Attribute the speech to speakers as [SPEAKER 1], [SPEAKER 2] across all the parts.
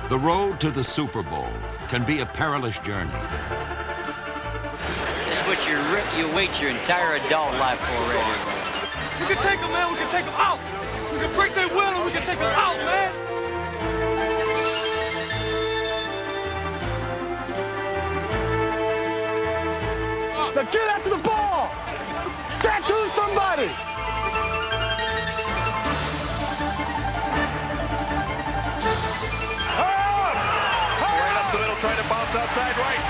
[SPEAKER 1] The road to the Super Bowl can be a perilous journey.
[SPEAKER 2] It's what you wait your entire adult life for, right?
[SPEAKER 3] We can take them, man. We can take them out. We can break their will and we can take them out, man.
[SPEAKER 4] Now get after the ball! Tattoo somebody!
[SPEAKER 5] Right up the middle, trying to bounce outside right.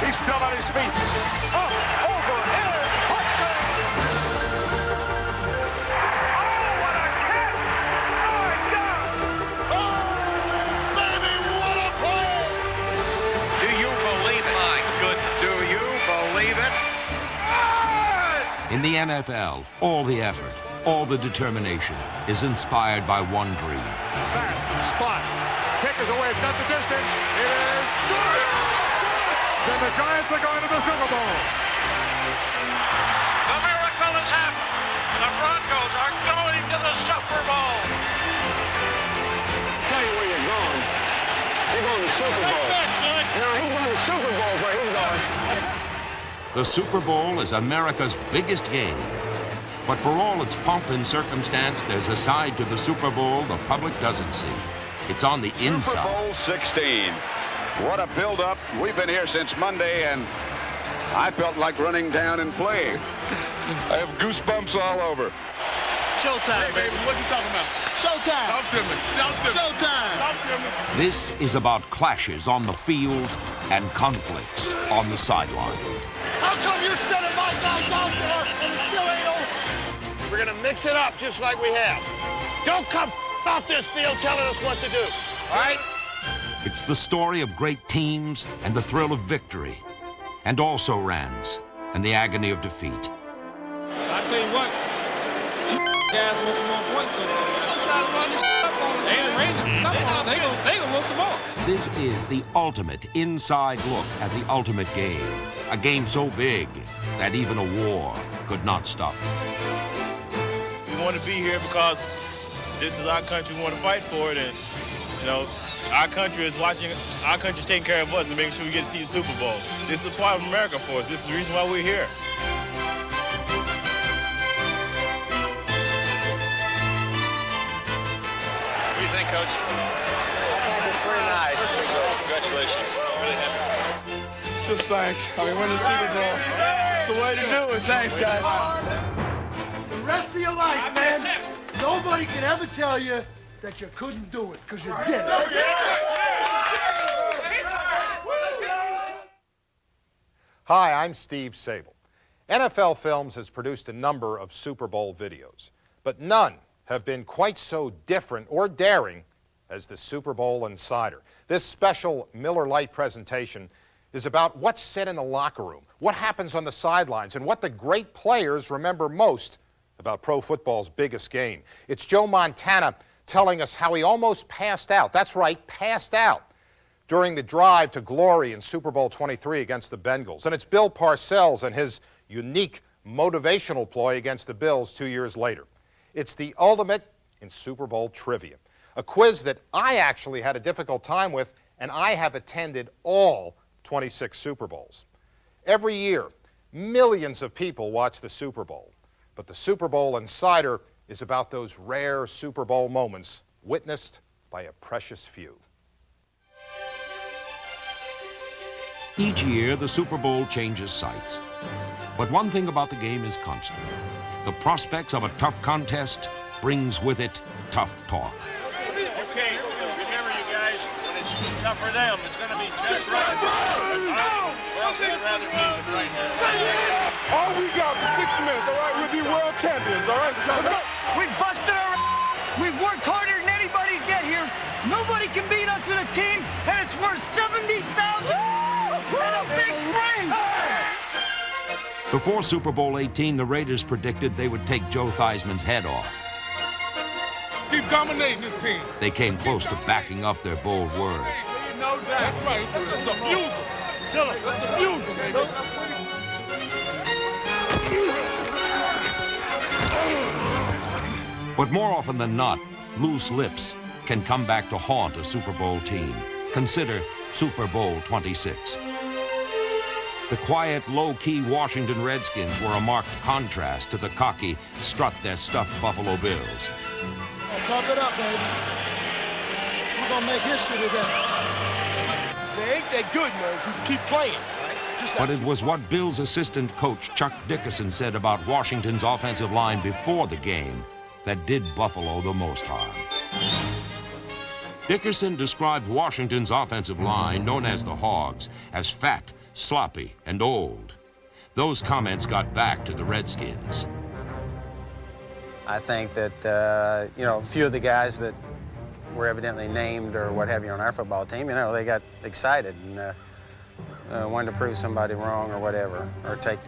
[SPEAKER 5] He's still on his feet. Up, over, air, touchdown! Oh, what a catch! Oh, my God!
[SPEAKER 4] Oh, baby, what a play!
[SPEAKER 5] Do you believe it? My goodness. Do you believe it?
[SPEAKER 1] In the NFL, all the effort, all the determination is inspired by one dream.
[SPEAKER 5] Spot. Kick is away. It's got the distance. It is good. Then the Giants are going to the Super Bowl. The miracle has happened. The Broncos are going to the Super Bowl.
[SPEAKER 6] Tell you where you're going. You're going to the Super Bowl. No, he's going to the Super Bowl is where he's going.
[SPEAKER 1] The Super Bowl is America's biggest game. But for all its pomp and circumstance, there's a side to the Super Bowl the public doesn't see. It's on the inside.
[SPEAKER 7] Super Bowl 16. What a build-up. We've been here since Monday, and I felt like running down and playing. I have goosebumps all over.
[SPEAKER 4] Showtime, baby. What you talking about? Showtime. Talk to me. Showtime. Talk to me.
[SPEAKER 1] This is about clashes on the field and conflicts on the sideline.
[SPEAKER 4] How come you're sending my guys out there and it still ain't over?
[SPEAKER 6] We're going to mix it up just like we have. Don't come off this field telling us what to do. All right?
[SPEAKER 1] It's the story of great teams and the thrill of victory, and also Rams and the agony of defeat.
[SPEAKER 3] I tell you what, you guys want some more points. Don't try to run this up on us. They ain't raining. Come on, they gonna want some more.
[SPEAKER 1] This is the ultimate inside look at the ultimate game. A game so big that even a war could not stop it.
[SPEAKER 8] We want to be here because this is our country. We want to fight for it, and you know, our country is watching. Our country's taking care of us and making sure we get to see the Super Bowl. This is a part of America for us. This is the reason why we're here.
[SPEAKER 5] What do you think, Coach?
[SPEAKER 6] I think it's pretty nice.
[SPEAKER 5] Congratulations. Really happy.
[SPEAKER 3] Just thanks. I mean, win the Super Bowl. It's the way to do it. Thanks, guys.
[SPEAKER 4] The rest of your life, man, nobody can ever tell you that you couldn't do it, because you did.
[SPEAKER 9] Hi, I'm Steve Sable. NFL Films has produced a number of Super Bowl videos, but none have been quite so different or daring as the Super Bowl Insider. This special Miller Lite presentation is about what's said in the locker room, what happens on the sidelines, and what the great players remember most about pro football's biggest game. It's Joe Montana telling us how he almost passed out. That's right, passed out during the drive to glory in Super Bowl 23 against the Bengals. And it's Bill Parcells and his unique motivational ploy against the Bills 2 years later. It's the ultimate in Super Bowl trivia, a quiz that I actually had a difficult time with, and I have attended all 26 Super Bowls. Every year, millions of people watch the Super Bowl, but the Super Bowl Insider is about those rare Super Bowl moments witnessed by a precious few.
[SPEAKER 1] Each year, the Super Bowl changes sites. But one thing about the game is constant. The prospects of a tough contest brings with it tough talk.
[SPEAKER 5] Okay, remember you guys, when it's tough for them, it's going to be tough for us. Or else they'd rather be than right now.
[SPEAKER 3] All we got for 60 minutes, all right? We'll be world champions, all right?
[SPEAKER 6] We busted our We've worked harder than anybody to get here. Nobody can beat us in a team, and it's worth $70,000 and a big ring.
[SPEAKER 1] Before Super Bowl 18, the Raiders predicted they would take Joe Theismann's head off.
[SPEAKER 3] Keep dominating this team.
[SPEAKER 1] They came close to backing up their bold words.
[SPEAKER 3] No doubt. That's right. Let's abuse him. Kill him. Let's abuse him, baby.
[SPEAKER 1] But more often than not, loose lips can come back to haunt a Super Bowl team. Consider Super Bowl 26. The quiet, low-key Washington Redskins were a marked contrast to the cocky, strut-their-stuff Buffalo Bills.
[SPEAKER 4] Pump it up, baby. We're gonna make history today.
[SPEAKER 5] They ain't that good, man, if you keep playing.
[SPEAKER 1] But it was what Bills assistant coach Chuck Dickerson said about Washington's offensive line before the game that did Buffalo the most harm. Dickerson described Washington's offensive line, known as the Hogs, as fat, sloppy, and old. Those comments got back to the Redskins.
[SPEAKER 10] I think that, a few of the guys that were evidently named or what have you on our football team, they got excited and wanted to prove somebody wrong or whatever, or take,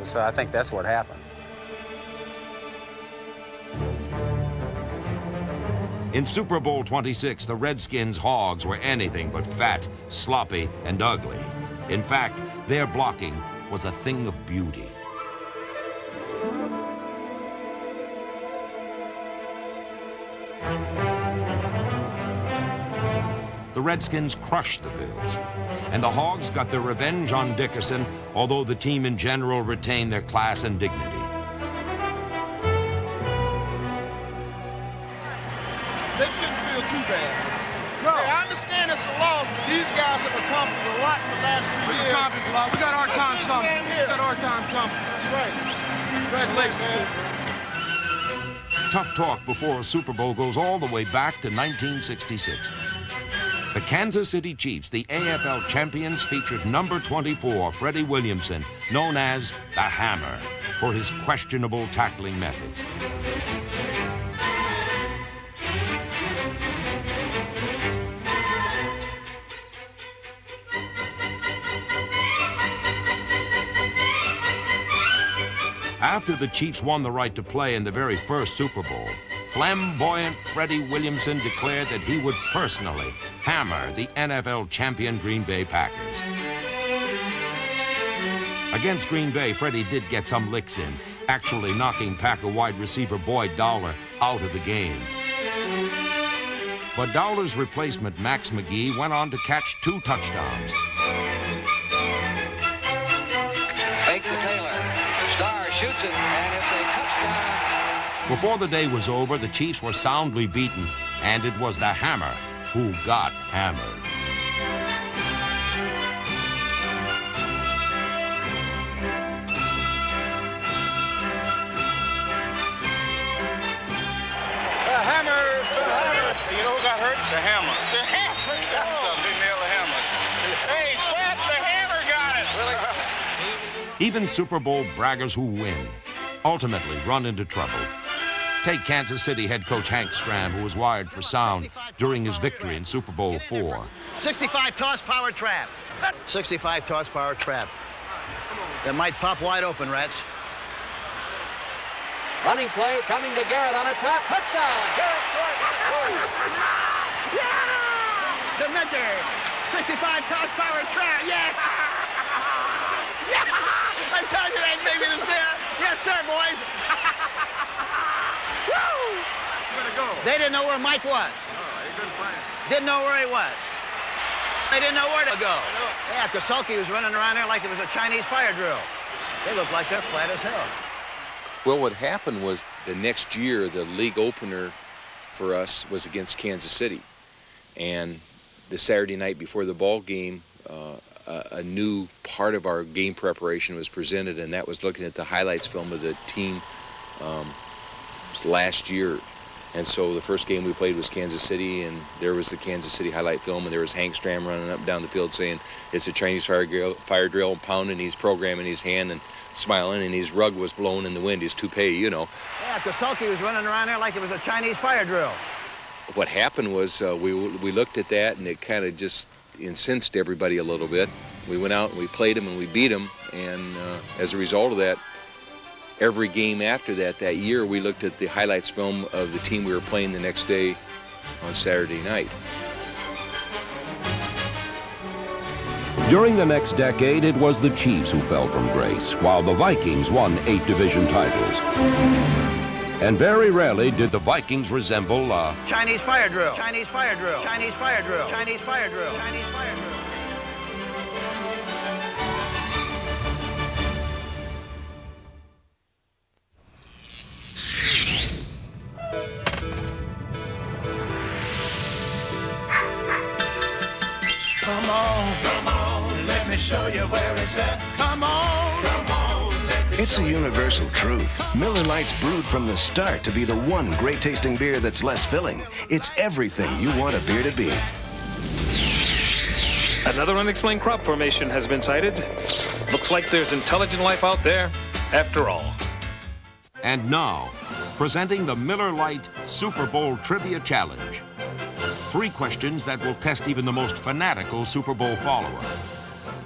[SPEAKER 10] so I think that's what happened.
[SPEAKER 1] In Super Bowl 26, the Redskins' Hogs were anything but fat, sloppy, and ugly. In fact, their blocking was a thing of beauty. The Redskins crushed the Bills, and the Hogs got their revenge on Dickerson, although the team in general retained their class and dignity.
[SPEAKER 5] They shouldn't feel too bad. No. Hey, I understand it's a loss, but these guys have accomplished a lot in the last few years.
[SPEAKER 3] We've accomplished a lot. We got our time coming. We got our time coming.
[SPEAKER 5] That's right.
[SPEAKER 3] Congratulations, man.
[SPEAKER 1] Tough talk before a Super Bowl goes all the way back to 1966. The Kansas City Chiefs, the AFL champions, featured number 24, Freddie Williamson, known as the Hammer, for his questionable tackling methods. After the Chiefs won the right to play in the very first Super Bowl, flamboyant Freddie Williamson declared that he would personally hammer the NFL champion Green Bay Packers. Against Green Bay, Freddie did get some licks in, actually knocking Packer wide receiver Boyd Dowler out of the game. But Dowler's replacement, Max McGee, went on to catch 2 touchdowns.
[SPEAKER 2] Fake to Taylor. Starr shoots it, and it's a touchdown.
[SPEAKER 1] Before the day was over, the Chiefs were soundly beaten, and it was the Hammer who got hammered.
[SPEAKER 5] The hammer. You know who got hurt? The hammer. The hammer. They nailed the hammer. Hey, slap, the hammer got it. Really?
[SPEAKER 1] Even Super Bowl braggers who win ultimately run into trouble. Take Kansas City head coach Hank Stram, who was wired for sound during his victory in Super Bowl IV.
[SPEAKER 6] 65 toss power trap. 65 toss power trap. That might pop wide open, Rats.
[SPEAKER 2] Running play coming to Garrett on a trap. Touchdown. Garrett scores.
[SPEAKER 6] Yeah! The Minter. 65 toss power trap. Yeah! Yeah! I told you that, baby. Yes, sir, boys. Woo! They didn't know where Mike was. Didn't know where he was. They didn't know where to go. Yeah, Kosulki was running around there like it was a Chinese fire drill. They look like they're flat as hell.
[SPEAKER 11] Well, what happened was the next year, the league opener for us was against Kansas City. And the Saturday night before the ball game, a new part of our game preparation was presented, and that was looking at the highlights film of the team last year. And so the first game we played was Kansas City, and there was the Kansas City highlight film, and there was Hank Stram running up and down the field saying it's a Chinese fire drill, and pounding his program in his hand and smiling, and his rug was blowing in the wind, his toupee, you know.
[SPEAKER 6] Yeah, Kosulki was running around there like it was a Chinese fire drill.
[SPEAKER 11] What happened was we looked at that, and it kind of just incensed everybody a little bit. We went out and we played them and we beat them, and as a result of that, every game after that year, we looked at the highlights film of the team we were playing the next day on Saturday night.
[SPEAKER 12] During the next decade, it was the Chiefs who fell from grace, while the Vikings won 8 division titles.
[SPEAKER 1] And very rarely did the Vikings resemble a
[SPEAKER 6] Chinese fire drill. Chinese fire drill. Chinese fire drill. Chinese fire drill. Chinese fire drill.
[SPEAKER 12] Come on, let me show you where it's at. Come on,
[SPEAKER 13] It's a universal truth. Miller Lite's brewed from the start to be the one great-tasting beer that's less filling. It's everything you want a beer to be.
[SPEAKER 14] Another unexplained crop formation has been sighted. Looks like there's intelligent life out there after all.
[SPEAKER 1] And now, presenting the Miller Lite Super Bowl Trivia Challenge. 3 questions that will test even the most fanatical Super Bowl follower.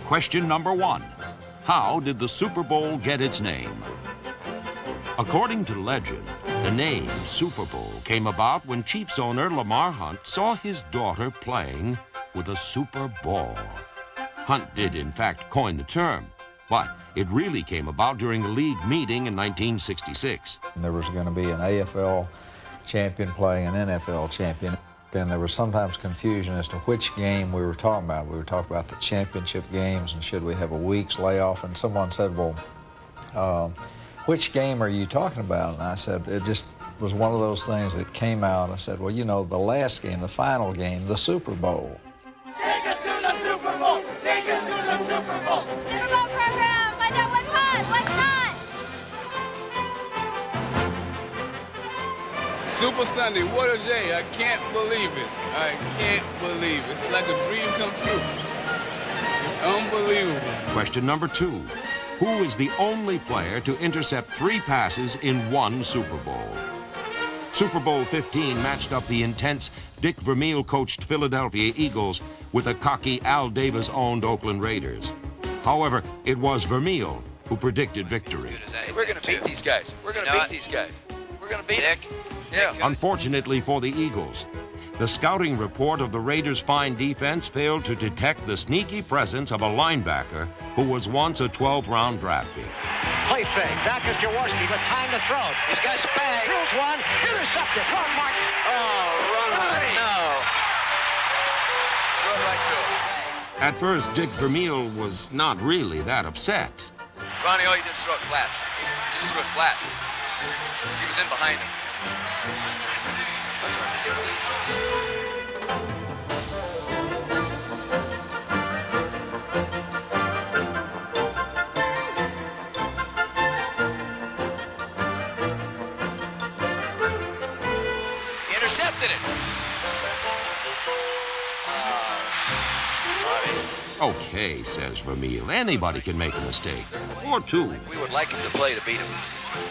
[SPEAKER 1] Question number 1. How did the Super Bowl get its name? According to legend, the name Super Bowl came about when Chiefs owner Lamar Hunt saw his daughter playing with a super ball. Hunt did, in fact, coin the term, but it really came about during a league meeting in 1966.
[SPEAKER 15] There was going to be an AFL champion playing an NFL champion. And there was sometimes confusion as to which game we were talking about. We were talking about the championship games and should we have a week's layoff. And someone said, well, which game are you talking about? And I said, it just was one of those things that came out. I said, well, you know, the last game, the final game, the Super Bowl.
[SPEAKER 12] Take us to the Super Bowl! Take us to the Super Bowl!
[SPEAKER 16] Super Bowl program! Find out what's hot! What's hot!
[SPEAKER 17] Super Sunday, what a day. I can't believe it. I can't believe it. It's like a dream come true. It's unbelievable.
[SPEAKER 1] Question number 2. Who is the only player to intercept 3 passes in one Super Bowl? Super Bowl 15 matched up the intense Dick Vermeil-coached Philadelphia Eagles with the cocky Al Davis-owned Oakland Raiders. However, it was Vermeil who predicted victory.
[SPEAKER 18] We're going to beat these guys. We're going to beat these guys. We're going to beat Nick. Yeah.
[SPEAKER 1] Unfortunately for the Eagles, the scouting report of the Raiders' fine defense failed to detect the sneaky presence of a linebacker who was once a 12th-round draft pick.
[SPEAKER 19] Play fake. Back is Jaworski with time to throw. He's got Spag. Throws one. Intercepted. Rod Martin.
[SPEAKER 18] Oh, Ronnie. No. Throw it right to him.
[SPEAKER 1] At first, Dick Vermeil was not really that upset.
[SPEAKER 18] Ronnie, all you did was throw it flat. Just threw it flat. He was in behind him. That's what intercepted it.
[SPEAKER 1] Okay, says Vermeil. Anybody can make a mistake. Or 2.
[SPEAKER 18] We would like him to play to beat him.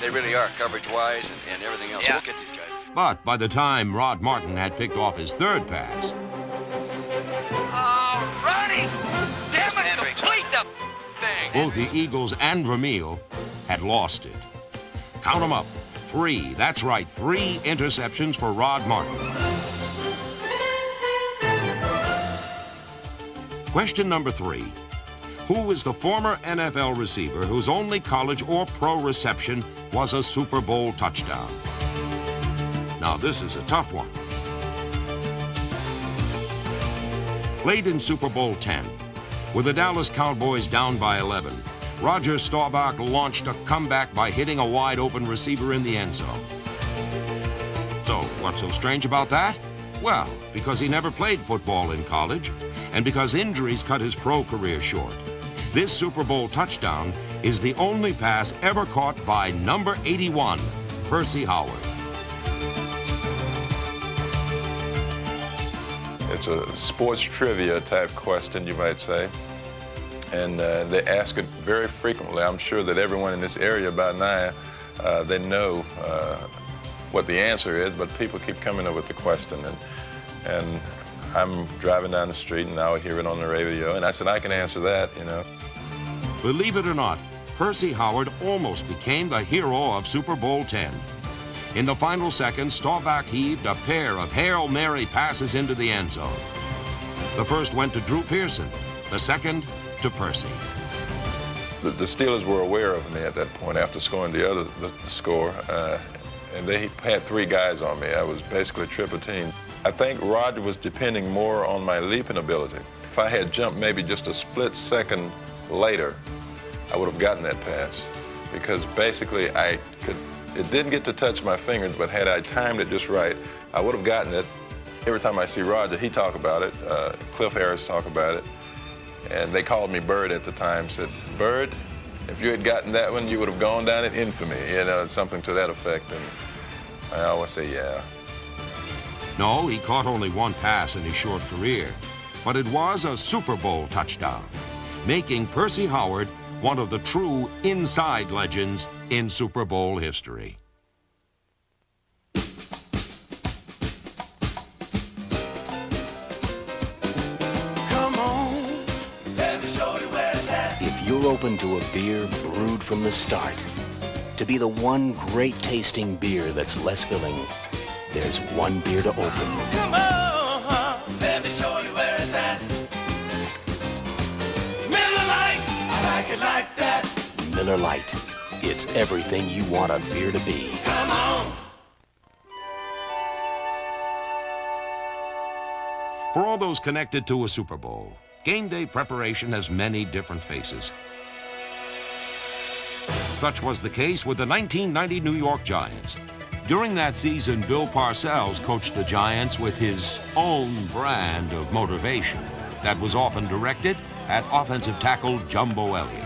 [SPEAKER 18] They really are, coverage-wise and everything else. Yeah. We'll get these guys.
[SPEAKER 1] But by the time Rod Martin had picked off his 3rd pass...
[SPEAKER 18] Oh, Ronnie! Damn it, complete the thing!
[SPEAKER 1] Both the Eagles and Vermeil had lost it. Count them up. 3. That's right, 3 interceptions for Rod Martin. Question number 3. Who is the former NFL receiver whose only college or pro reception was a Super Bowl touchdown? Now, this is a tough one. Late in Super Bowl 10, with the Dallas Cowboys down by 11, Roger Staubach launched a comeback by hitting a wide-open receiver in the end zone. So, what's so strange about that? Well, because he never played football in college, and because injuries cut his pro career short. This Super Bowl touchdown is the only pass ever caught by number 81, Percy Howard.
[SPEAKER 20] It's a sports trivia type question, you might say. And they ask it very frequently. I'm sure that everyone in this area by now, they know what the answer is, but people keep coming up with the question. And I'm driving down the street and I'll hear it on the radio, and I said, I can answer that, you know.
[SPEAKER 1] Believe it or not, Percy Howard almost became the hero of Super Bowl 10. In the final seconds, Staubach heaved a pair of Hail Mary passes into the end zone. The first went to Drew Pearson, the second to Percy.
[SPEAKER 20] The Steelers were aware of me at that point after scoring the score. and they had 3 guys on me. I was basically a triple team. I think Roger was depending more on my leaping ability. If I had jumped maybe just a split second later, I would have gotten that pass, because basically it didn't get to touch my fingers, but had I timed it just right, I would have gotten it. Every time I see Roger, he talk about it, Cliff Harris talk about it, and they called me Bird at the time, said, Bird, if you had gotten that one, you would have gone down in infamy, something to that effect, and I always say, yeah.
[SPEAKER 1] No, he caught only 1 pass in his short career, but it was a Super Bowl touchdown, making Percy Howard one of the true inside legends in Super Bowl history.
[SPEAKER 12] Come on, let me show you where it's at.
[SPEAKER 13] If you're open to a beer brewed from the start, to be the one great tasting beer that's less filling, there's one beer to open.
[SPEAKER 12] Come on, let me show you where it's at. Miller Lite, I like it like that.
[SPEAKER 13] Miller Lite. It's everything you want a beer to be.
[SPEAKER 12] Come on.
[SPEAKER 1] For all those connected to a Super Bowl, game day preparation has many different faces. Such was the case with the 1990 New York Giants. During that season, Bill Parcells coached the Giants with his own brand of motivation that was often directed at offensive tackle Jumbo Elliott.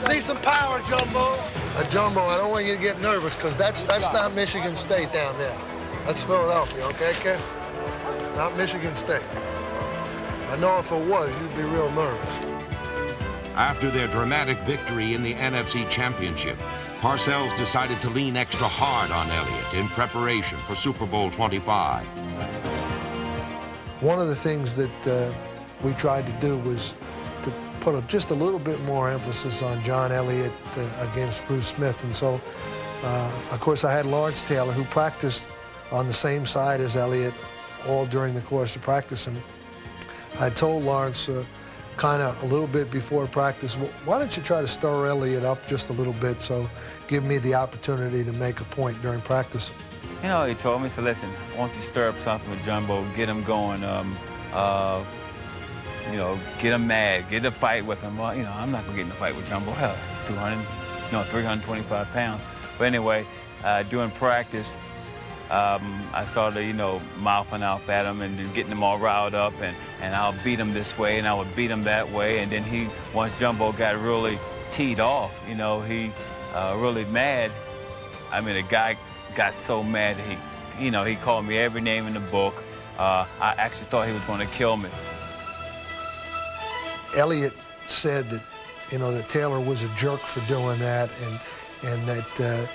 [SPEAKER 4] See some power, Jumbo. Jumbo, I don't want you to get nervous, because that's not Michigan State down there. That's Philadelphia, okay, kid? Not Michigan State. I know if it was, you'd be real nervous.
[SPEAKER 1] After their dramatic victory in the NFC Championship, Parcells decided to lean extra hard on Elliott in preparation for Super Bowl 25.
[SPEAKER 4] One of the things that we tried to do was to put just a little bit more emphasis on John Elliott against Bruce Smith. And so, of course, I had Lawrence Taylor, who practiced on the same side as Elliott all during the course of practice. And I told Lawrence kind of a little bit before practice, why don't you try to stir Elliott up just a little bit, so give me the opportunity to make a point during practice.
[SPEAKER 21] You know, he told me, so listen, why don't you stir up something with Jumbo, get him going, get him mad, get a fight with him. Well, I'm not gonna get in a fight with Jumbo. Hell, he's 325 pounds. But anyway, during practice, I started, mouthing out at him and getting him all riled up, and I'll beat him this way and I would beat him that way. And then once Jumbo got really teed off, he really mad. I mean, the guy got so mad he called me every name in the book. I actually thought he was going to kill me.
[SPEAKER 4] Elliott said that, that Taylor was a jerk for doing that, and that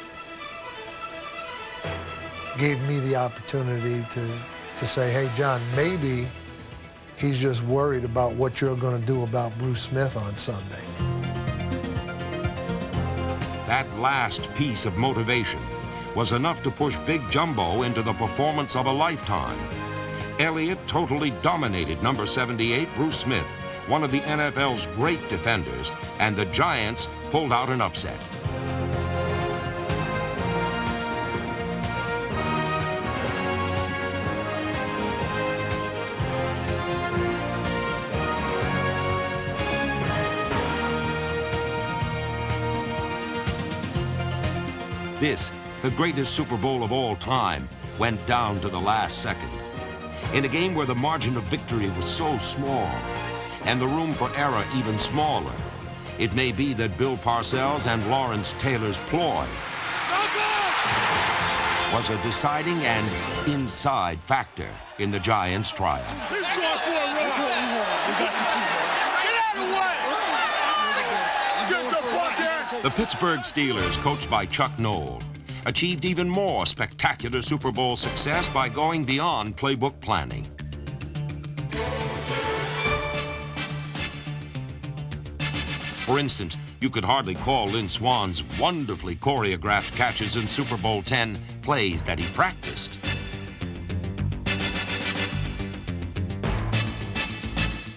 [SPEAKER 4] gave me the opportunity to say, hey, John, maybe he's just worried about what you're going to do about Bruce Smith on Sunday.
[SPEAKER 1] That last piece of motivation was enough to push Big Jumbo into the performance of a lifetime. Elliott totally dominated number 78, Bruce Smith, one of the NFL's great defenders, and the Giants pulled out an upset. This, the greatest Super Bowl of all time, went down to the last second. In a game where the margin of victory was so small and the room for error even smaller, it may be that Bill Parcells and Lawrence Taylor's ploy was a deciding and inside factor in the Giants' triumph.
[SPEAKER 12] He's going for a run. Get out of the way! Get the bucket!
[SPEAKER 1] The Pittsburgh Steelers, coached by Chuck Noll, achieved even more spectacular Super Bowl success by going beyond playbook planning. For instance, you could hardly call Lynn Swann's wonderfully choreographed catches in Super Bowl X plays that he practiced.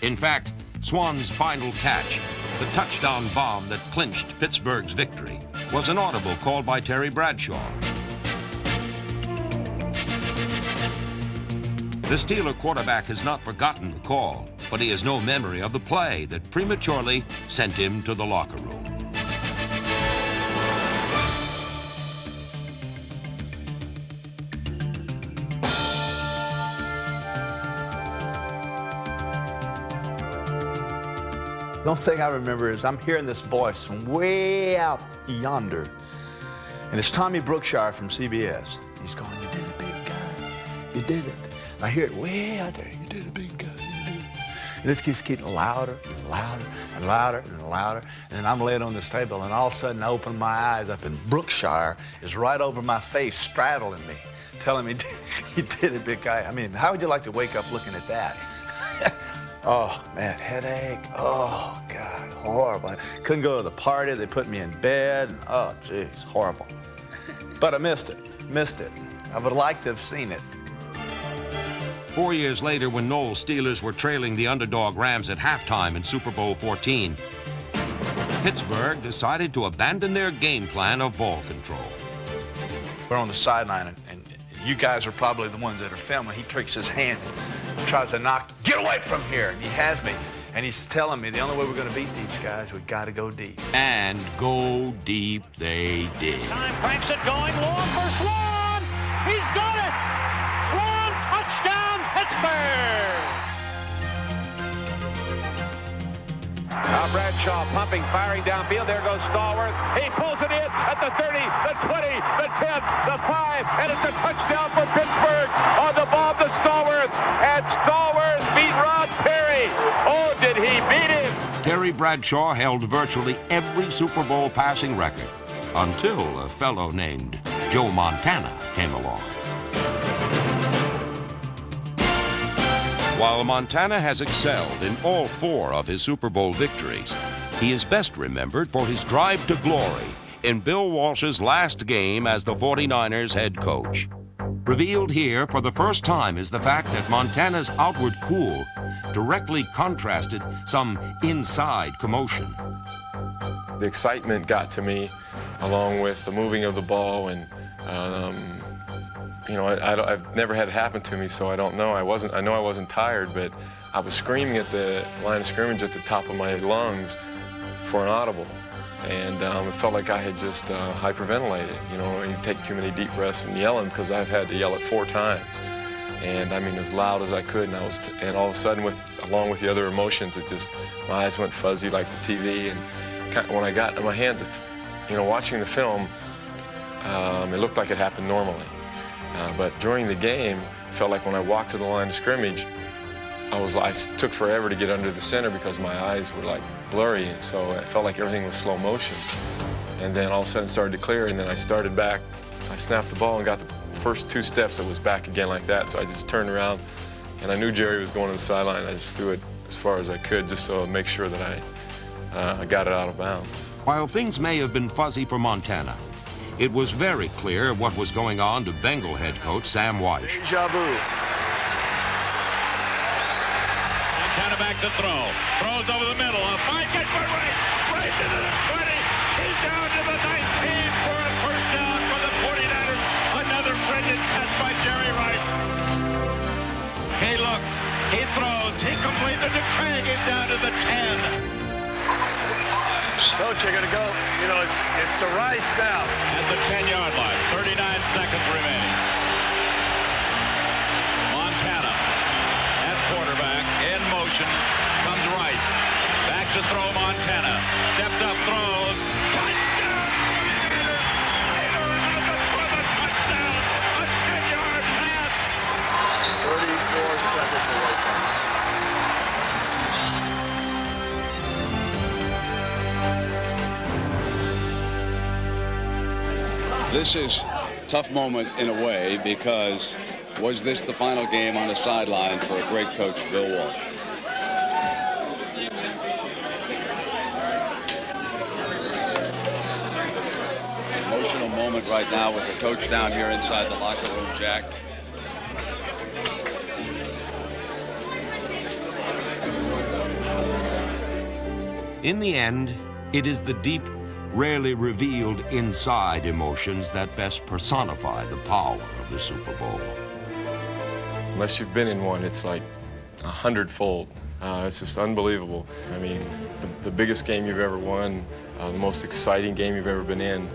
[SPEAKER 1] In fact, Swann's final catch, the touchdown bomb that clinched Pittsburgh's victory, was an audible called by Terry Bradshaw. The Steeler quarterback has not forgotten the call, but he has no memory of the play that prematurely sent him to the locker room.
[SPEAKER 7] The only thing I remember is I'm hearing this voice from way out yonder, and it's Tommy Brookshire from CBS. He's going, "You did it, big guy. You did it." And I hear it way out there. "You did it, big guy. You did it." And it keeps getting louder and louder and louder and louder. And then I'm laying on this table, and all of a sudden I open my eyes up, and Brookshire is right over my face, straddling me, telling me, "You did it, big guy." I mean, how would you like to wake up looking at that? Oh, man, headache. Oh, God, horrible. I couldn't go to the party. They put me in bed. And, oh, geez, horrible. But I missed it. I would like to have seen it.
[SPEAKER 1] 4 years later, when Noles Steelers were trailing the underdog Rams at halftime in Super Bowl 14, Pittsburgh decided to abandon their game plan of ball control.
[SPEAKER 7] We're on the sideline, and you guys are probably the ones that are filming. He takes his hand and tries to knock, "Get away from here." And he has me. And he's telling me the only way we're going to beat these guys, we got to go deep.
[SPEAKER 1] And go deep they did.
[SPEAKER 19] Time cranks it going long for Swan. He's got it. Swan, touchdown, Pittsburgh. Now Bradshaw pumping, firing downfield. There goes Stallworth. He pulls it in at the 30, the 20, the 10, the 5, and it's a touchdown for Pittsburgh on the ball to Stallworth. And Stallworth beat Rod Perry. Oh, did he beat him?
[SPEAKER 1] Terry Bradshaw held virtually every Super Bowl passing record until a fellow named Joe Montana came along. While Montana has excelled in all 4 of his Super Bowl victories, he is best remembered for his drive to glory in Bill Walsh's last game as the 49ers head coach. Revealed here for the first time is the fact that Montana's outward cool directly contrasted some inside commotion.
[SPEAKER 22] The excitement got to me, along with the moving of the ball, and you know, I've never had it happen to me, so I don't know. I know I wasn't tired, but I was screaming at the line of scrimmage at the top of my lungs for an audible, and it felt like I had just hyperventilated. You know, you take too many deep breaths and yelling, because I've had to yell it 4 times, and I mean as loud as I could. And all of a sudden, along with the other emotions, it just, my eyes went fuzzy like the TV, and when I got in my hands, you know, watching the film, it looked like it happened normally. But during the game, it felt like when I walked to the line of scrimmage, I took forever to get under the center because my eyes were like blurry, and so it felt like everything was slow motion. And then all of a sudden it started to clear, and then I started back. I snapped the ball and got the first 2 steps. It was back again like that, so I just turned around, and I knew Jerry was going to the sideline. I just threw it as far as I could, just so I'd make sure that I got it out of bounds.
[SPEAKER 1] While things may have been fuzzy for Montana, it was very clear what was going on to Bengal head coach Sam Wyche.
[SPEAKER 19] Deja vu.
[SPEAKER 23] Montana back to throw. Throws over the middle. A 5 gets one right to the 20. He's down to the 19 for a first down for the 49ers. Another brilliant catch by Jerry Rice. He looks. He throws. He completed to Craig. He's down to the 10.
[SPEAKER 19] Coach, you're going to go, you know, it's to Rice now.
[SPEAKER 23] At the 10-yard line, 39 seconds remaining. Montana at quarterback, in motion, comes Rice. Back to throw Montana. Steps up, throws. Touchdown! Another touchdown! A 10-yard pass!
[SPEAKER 19] 34 seconds away from it.
[SPEAKER 24] This is a tough moment in a way, because was this the final game on the sideline for a great coach, Bill Walsh? Emotional moment right now with the coach down here inside the locker room, Jack.
[SPEAKER 1] In the end, it is the deep, rarely revealed inside emotions that best personify the power of the Super Bowl.
[SPEAKER 22] Unless you've been in one, it's like 100-fold. It's just unbelievable. I mean, the biggest game you've ever won, the most exciting game you've ever been in.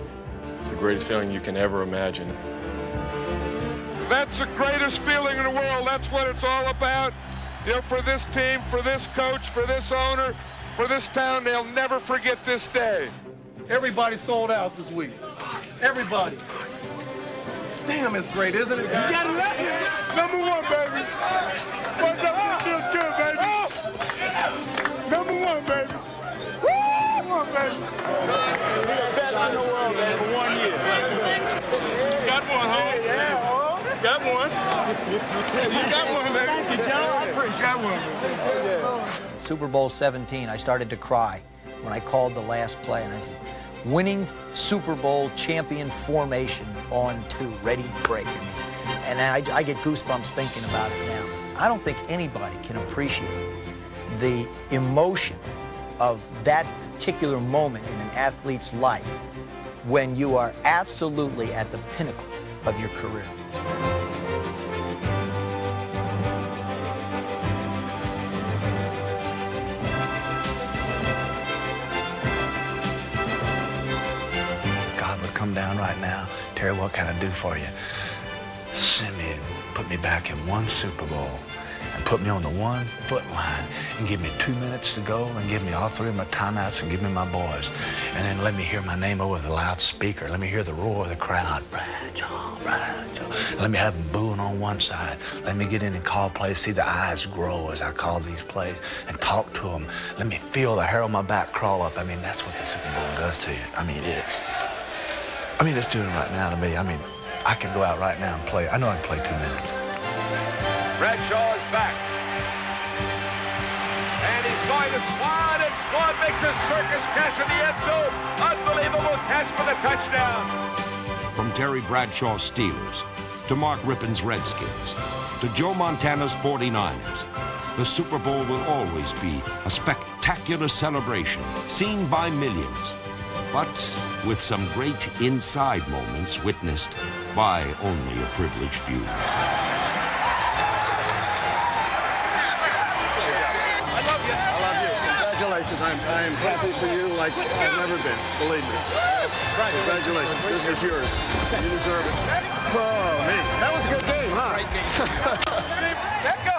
[SPEAKER 22] It's the greatest feeling you can ever imagine.
[SPEAKER 3] That's the greatest feeling in the world. That's what it's all about. You know, for this team, for this coach, for this owner, for this town, they'll never forget this day.
[SPEAKER 8] Everybody sold out this week. Everybody. Damn, it's great, isn't it? You got it right.
[SPEAKER 3] Number one, baby. What's up? It feels good, baby. Number one, baby. Woo! Number one, baby.
[SPEAKER 19] We're the best in the world, man, for 1 year.
[SPEAKER 3] Got one, home.
[SPEAKER 8] Yeah,
[SPEAKER 3] Got one. You got one, baby.
[SPEAKER 8] Thank you, John. I appreciate
[SPEAKER 3] it.
[SPEAKER 9] Super Bowl 17, I started to cry when I called the last play, and I said, winning Super Bowl champion formation on 2, ready to break. And I get goosebumps thinking about it now. I don't think anybody can appreciate the emotion of that particular moment in an athlete's life when you are absolutely at the pinnacle of your career.
[SPEAKER 7] God would come down right now. Terry, what can I do for you? Send me, put me back in one Super Bowl and put me on the 1 foot line and give me 2 minutes to go and give me all 3 of my timeouts and give me my boys. And then let me hear my name over the loudspeaker. Let me hear the roar of the crowd. Bradshaw, Bradshaw. Let me have them booing on one side. Let me get in and call plays, see the eyes grow as I call these plays and talk to them. Let me feel the hair on my back crawl up. I mean, that's what the Super Bowl does to you. I mean, it's doing it right now to me. I mean, I can go out right now and play. I know I can play 2 minutes.
[SPEAKER 19] Bradshaw is back. And he's going to squat and squat, makes a circus catch in the end zone. Unbelievable catch for the touchdown.
[SPEAKER 1] From Terry Bradshaw's Steelers to Mark Rippon's Redskins to Joe Montana's 49ers, the Super Bowl will always be a spectacular celebration seen by millions, but with some great inside moments witnessed by only a privileged few.
[SPEAKER 8] Congratulations. I am happy for you like I've never been. Believe me. Congratulations. This is yours. You deserve it. Oh, man. That was a good game, huh? Great game.
[SPEAKER 19] Let go.